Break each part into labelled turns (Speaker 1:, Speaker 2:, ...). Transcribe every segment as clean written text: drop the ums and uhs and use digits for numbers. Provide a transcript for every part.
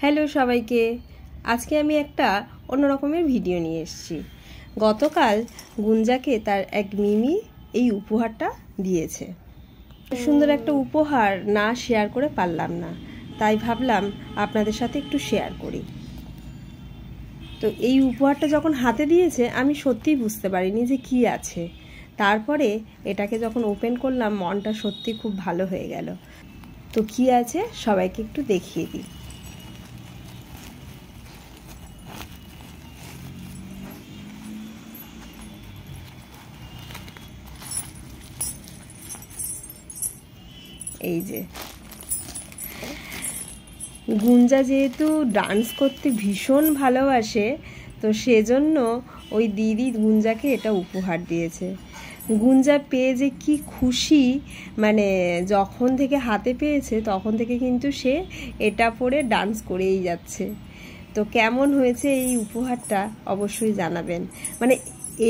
Speaker 1: Hello সবাইকে, আজকে আমি একটা অন্য রকমের ভিডিও নিয়ে এসেছি। গতকাল গুঞ্জাকে তার এক মিমি এই উপহারটা দিয়েছে। সুন্দর একটা উপহার না শেয়ার করে পারলাম না, তাই ভাবলাম আপনাদের সাথে একটু শেয়ার করি। তো এই উপহারটা যখন হাতে দিয়েছে আমি সত্যিই বুঝতে পারিনি যে কি আছে। তারপরে এটাকে যখন ওপেন করলাম মনটা সত্যি খুব ভালো হয়ে গেল। তো কি আছে সবাইকে একটু দেখিয়ে দিই। এই যে গুঞ্জা যেহেতু ডান্স করতে ভীষণ ভালোবাসে, তো সেজন্য ওই দিদি গুঞ্জাকে এটা উপহার দিয়েছে। গুঞ্জা পেয়ে যে কি খুশি, মানে যখন থেকে হাতে পেয়েছে তখন থেকে কিন্তু সে এটা পরে ডান্স করেই যাচ্ছে। তো কেমন হয়েছে এই উপহারটা অবশ্যই জানাবেন। মানে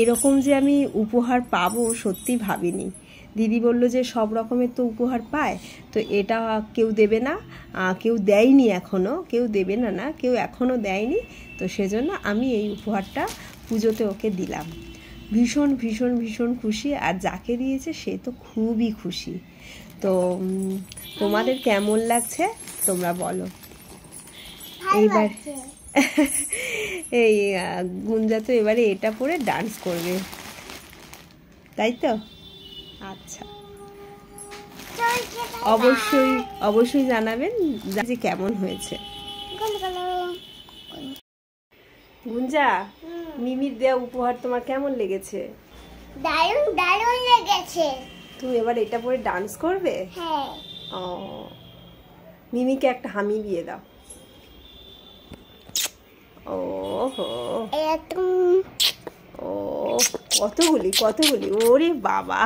Speaker 1: এরকম যে আমি উপহার পাবো সত্যি ভাবিনি। দিদি বলল যে সব রকমের তো উপহার পায়, তো এটা কেউ দেবে না, কেউ দেয়নি এখনও, কেউ দেবে না না কেউ এখনও দেয়নি। তো সেজন্য আমি এই উপহারটা পুজোতে ওকে দিলাম। ভীষণ ভীষণ ভীষণ খুশি, আর যাকে দিয়েছে সে তো খুবই খুশি। তো তোমাদের কেমন লাগছে তোমরা বলো। এইবার এই গুঞ্জা তো এবারে এটা পরে ডান্স করবে, তাই তো? আচ্ছা, অবশ্যই অবশ্যই জানাবেন যে কেমন হয়েছে। গুঞ্জা, মিমির দেয়া উপহার তোমার কেমন লেগেছে?
Speaker 2: দারুণ দারুণ লেগেছে।
Speaker 1: তুমি এবার এটা পরে ডান্স করবে?
Speaker 2: হ্যাঁ।
Speaker 1: ও, মিমিকে একটা হামি দিয়ে দাও। ও হো, ও কতগুলি কতগুলি, ওরে বাবা।